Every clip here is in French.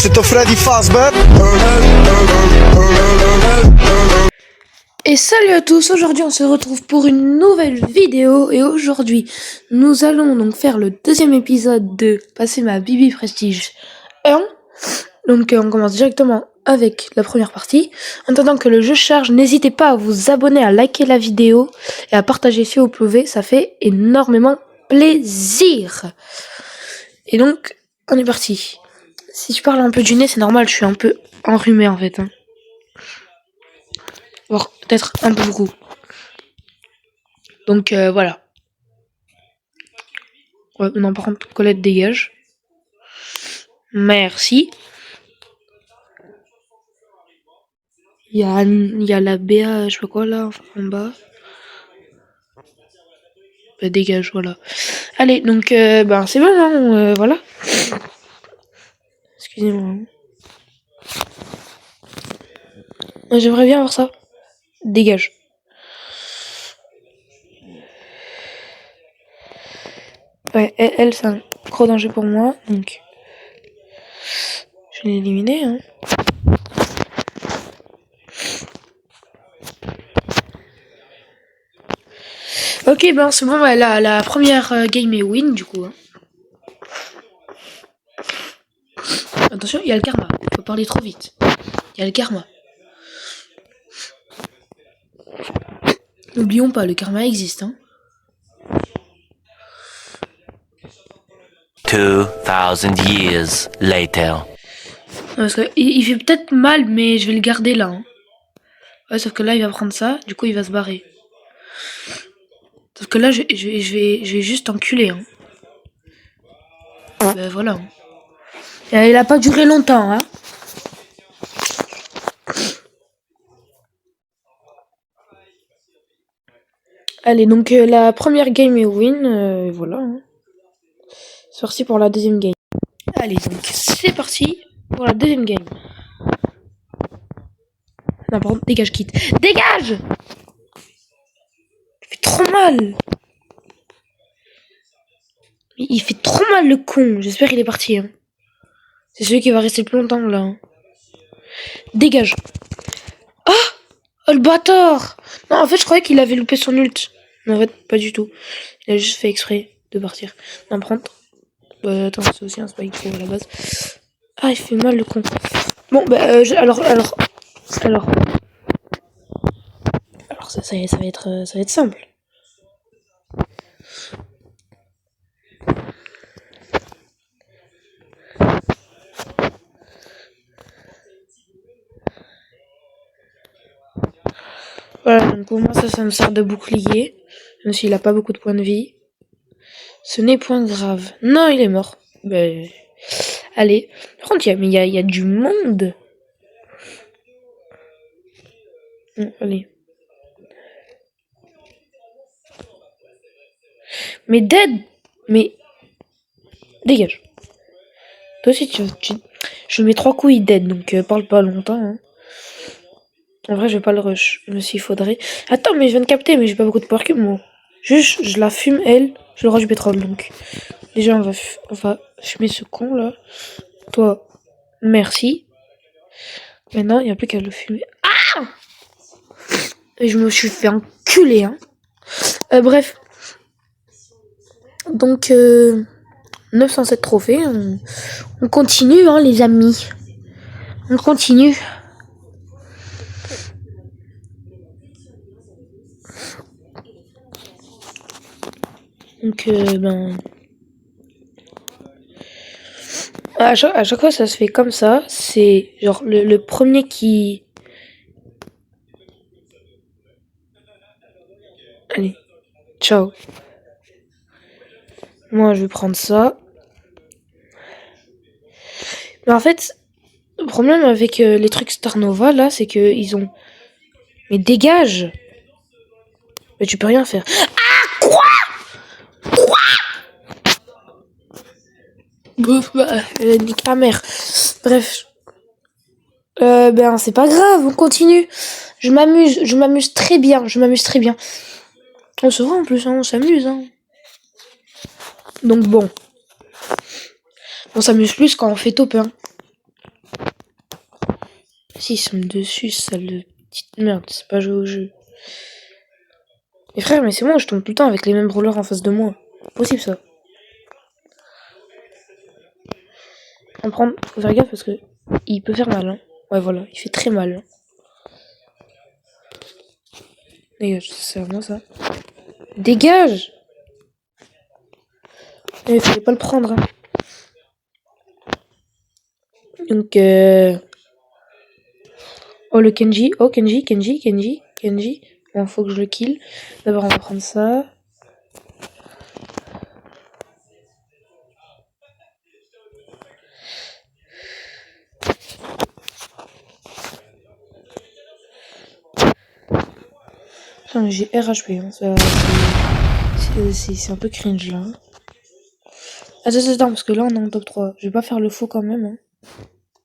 C'est ton Freddy Fazbear. Et salut à tous, aujourd'hui on se retrouve pour une nouvelle vidéo et aujourd'hui nous allons donc faire le deuxième épisode de Passer ma Bibi Prestige 1. Donc on commence directement avec la première partie. En attendant que le jeu charge, n'hésitez pas à vous abonner, à liker la vidéo et à partager si vous pouvez, ça fait énormément plaisir. Et donc on est parti. Si je parle un peu du nez, c'est normal, je suis un peu enrhumé en fait. Voire peut-être un peu beaucoup. Donc voilà. Ouais, non, par contre, Colette dégage. Merci. Il y a la BA, je sais pas quoi là, en bas. Bah, dégage, voilà. Allez, donc ben c'est bon, hein, voilà. Excusez-moi. J'aimerais bien avoir ça. Dégage. Ouais, elle c'est un gros danger pour moi, donc je vais l'éliminer, hein. Ok, ben c'est bon, ouais, la première game est win du coup. Hein. Attention, il y a le karma. Faut parler trop vite. Il y a le karma. N'oublions pas, le karma existe, hein. 2000 years later. Parce que il fait peut-être mal, mais je vais le garder là. Hein. Ouais, sauf que là, il va prendre ça, du coup, il va se barrer. Sauf que là, je vais juste enculer. Hein. Ben voilà. Hein. Et il a pas duré longtemps, hein. Allez, donc la première game est win, voilà. Hein. C'est parti pour la deuxième game. Allez, donc c'est parti pour la deuxième game. Non, pardon, dégage, quitte. Dégage! Il fait trop mal! Il fait trop mal le con. J'espère qu'il est parti. Hein. C'est celui qui va rester plus longtemps là. Hein. Dégage. Ah! Oh le bâtard! Non, en fait, je croyais qu'il avait loupé son ult. Mais en fait, pas du tout. Il a juste fait exprès de partir. Non, prendre. Attends, c'est aussi un spike à la base. Ah, il fait mal le con. Bon, bah, alors, ça va être simple. Voilà, donc pour moi, ça me sert de bouclier. Même s'il a pas beaucoup de points de vie. Ce n'est point grave. Non, il est mort. Ben, allez. Par contre, il y a du monde. Allez. Mais dead. Mais dégage. Toi aussi, je mets 3 coups, il dead. Donc parle pas longtemps. Hein. En vrai, je vais pas le rush. Mais s'il faudrait. Attends, mais je viens de capter, mais j'ai pas beaucoup de power cube, moi. Juste, je la fume, elle. Je le rush du pétrole, donc. Déjà, on va fumer ce con, là. Toi, merci. Maintenant, il n'y a plus qu'à le fumer. Ah! Et je me suis fait enculer, hein. Bref. Donc, 907 trophées. On continue, hein, les amis. On continue. Donc, ben... À chaque fois, ça se fait comme ça. C'est genre le premier qui... Allez. Ciao. Moi, je vais prendre ça. Mais en fait, le problème avec les trucs Star Nova, là, c'est que ils ont... Mais dégage! Mais tu peux rien faire. Ah! Quoi? Nique ta mère. Bref. Ben, c'est pas grave, on continue. Je m'amuse très bien, On se voit en plus, hein, on s'amuse, hein. Donc bon. On s'amuse plus quand on fait top 1. Si, ils sont dessus, sale de petite merde, c'est pas jouer au jeu. Mais frère, mais c'est moi, je tombe tout le temps avec les mêmes brawlers en face de moi. Possible ça. On prend, faut faire gaffe parce que il peut faire mal, hein. Ouais, voilà, il fait très mal. Hein. Dégage, c'est à moi ça. Dégage! Il fallait pas le prendre. Hein. Donc, oh, le Kenji. Oh, Kenji. Bon, faut que je le kill. D'abord, on va prendre ça. Enfin, j'ai RHP. Hein. C'est un peu cringe là. Hein. Attends, parce que là, on est en top 3. Je vais pas faire le faux quand même. Hein.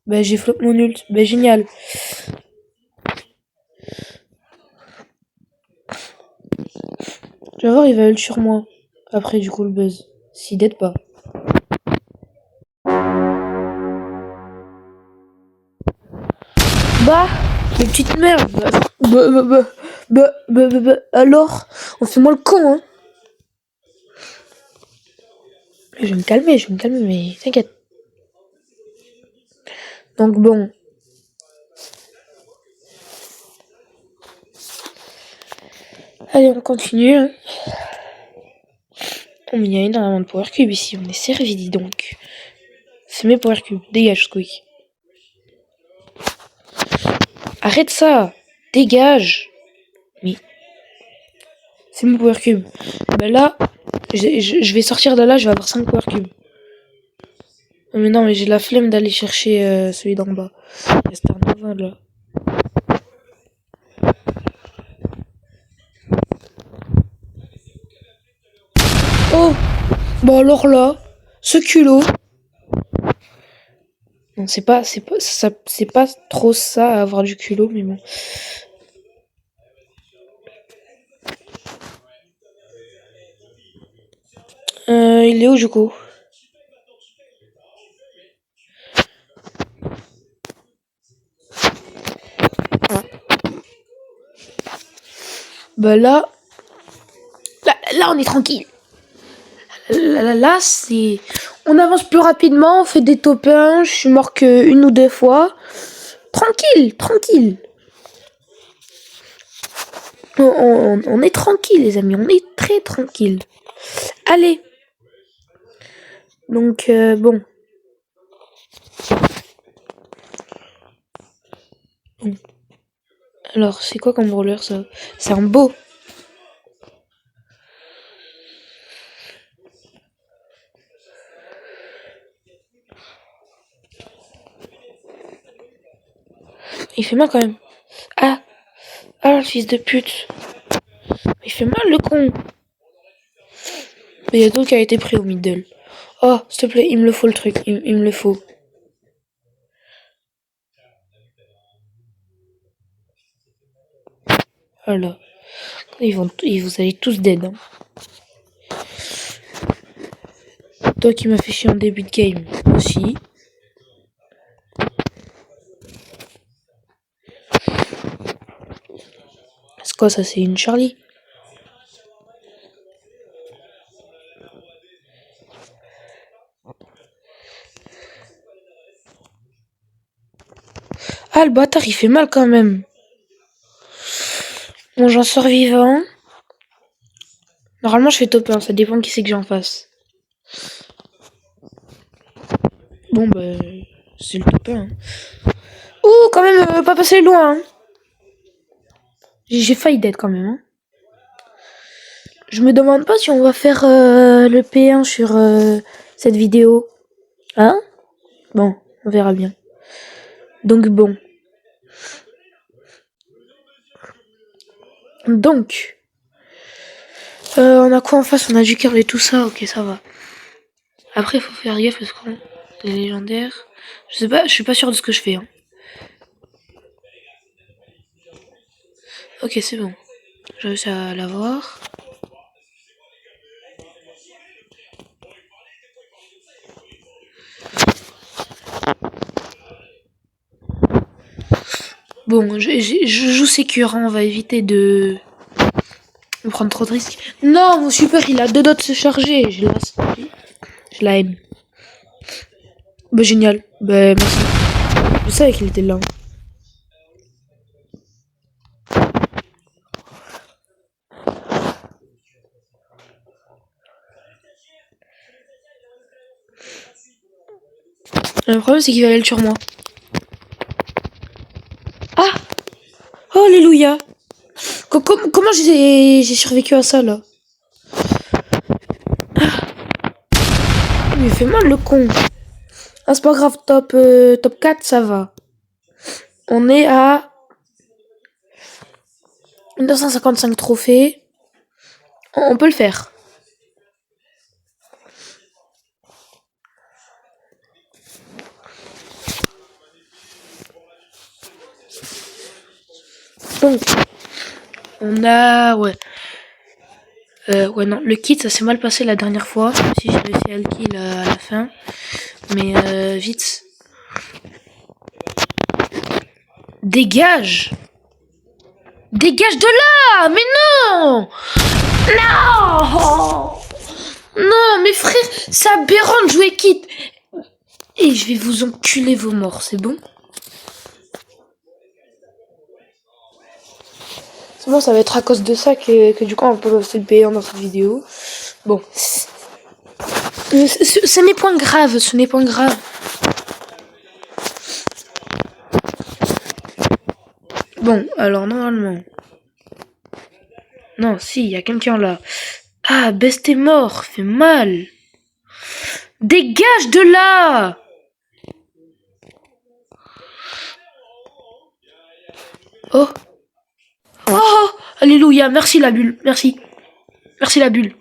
Bah, j'ai flop mon ult. Bah, génial. Tu vas voir, il va ult sur moi. Après, du coup, le buzz. S'il dead pas. Bah, les petites merdes. Alors, on fait moi le con, hein. Je vais me calmer, mais t'inquiète. Donc bon. Allez, on continue. Hein. Oh, mais il y a énormément de power cube ici. On est servi, dis donc. C'est mes power cubes. Dégage, Squeak. Arrête ça. Dégage. Mais c'est mon power cube. Bah là, je vais sortir de là, je vais avoir 5 power cubes. Mais non, mais j'ai la flemme d'aller chercher celui d'en bas. C'est un nouveau là. Oh. Bon alors là, ce culot. Non, c'est pas trop ça à avoir du culot, mais bon. Il est où du coup? Bah là, on est tranquille. Là, c'est, on avance plus rapidement, on fait des top 1, je suis mort que 1 ou 2 fois. Tranquille. On est tranquille, les amis, on est très tranquille. Allez. Donc, bon. Alors, c'est quoi comme brawler ça? C'est un beau. Il fait mal quand même. Ah, le fils de pute. Il fait mal le con. Mais il y a d'autres qui a été pris au middle. Oh, s'il te plaît, il me le faut le truc. Il me le faut. Voilà. Vous allez tous dead. Hein. Toi qui m'as fait chier en début de game aussi. C'est quoi ça? C'est une Charlie? Ah, le bâtard, il fait mal quand même. Bon, j'en sors vivant. Normalement, je fais top 1. Ça dépend qui c'est que j'ai en face. Bon, bah, c'est le top 1. Hein. Ouh, quand même, pas passer loin. Hein. J'ai failli d'être quand même. Hein. Je me demande pas si on va faire le P1 sur cette vidéo. Hein? Bon, on verra bien. Donc bon. Donc. On a quoi en face? On a du curl et tout ça. Ok, ça va. Après, il faut faire gaffe parce que les légendaires... Je sais pas, je suis pas sûr de ce que je fais. Hein. Ok, c'est bon. J'ai réussi à l'avoir. Bon, je joue sécure, hein, on va éviter de prendre trop de risques. Non, mon super, il a 2 dots de se charger. Je la aime. Bah, génial. Bah, merci. Je savais qu'il était là. Le problème, c'est qu'il va aller sur moi. Ah! Oh, alléluia! Comment j'ai survécu à ça, là? Il fait mal, le con. Ah, c'est pas grave, top 4, ça va. On est à 255 trophées. On peut le faire. Donc, on a... Ouais. Ouais, non, le kit, ça s'est mal passé la dernière fois. Même si j'ai réussi à le kill à la fin. Mais vite. Dégage! Dégage de là! Mais non! Non! Non, mes frères, c'est aberrant de jouer kit. Et je vais vous enculer vos morts, c'est bon? C'est bon, ça va être à cause de ça que du coup on peut lancer le payant dans cette vidéo. Bon. Ce n'est point grave, ce n'est point grave. Bon, alors normalement... Non, si, il y a quelqu'un là. Ah, Best est mort, fait mal. Dégage de là! Oh! Oh! Alléluia, merci la bulle, merci. Merci la bulle.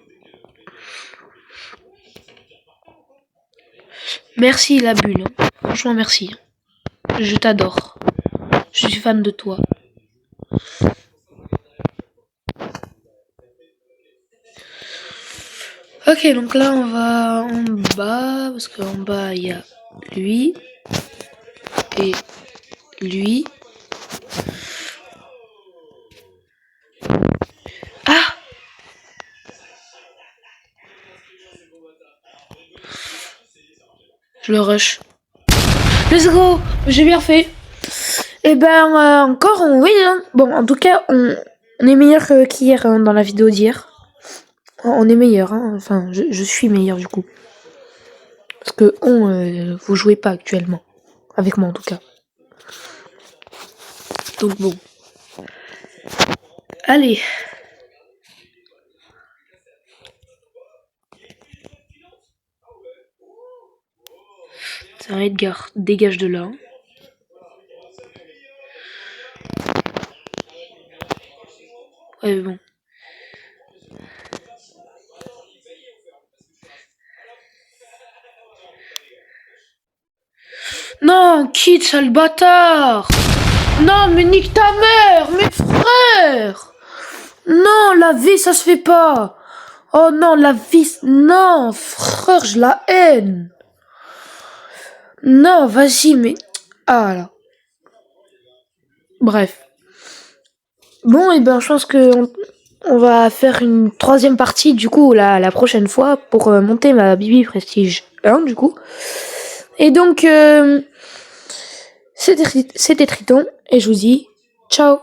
Merci la bulle. Franchement, merci. Je t'adore. Je suis fan de toi. Ok, donc là, on va en bas. Parce qu'en bas, il y a lui. Et lui. Ah! Je le rush. Let's go! J'ai bien fait. Et ben, encore, oui. Hein. Bon, en tout cas, on est meilleur qu'hier dans la vidéo d'hier. On est meilleur, hein. Enfin, je suis meilleur du coup. Parce que vous jouez pas actuellement. Avec moi en tout cas. Donc bon. Allez. C'est un Edgar. Dégage de là. Ouais, mais bon. Non, quitte, sale bâtard! Non, mais nique ta mère, mes frères! Non, la vie, ça se fait pas! Oh non, la vie, non, frère, je la haine! Non, vas-y, mais... Ah là. Bref. Bon, et ben, je pense que on va faire une 3e partie, du coup, la prochaine fois, pour monter ma Bibi Prestige 1, du coup. Et donc, c'était Triton, et je vous dis ciao.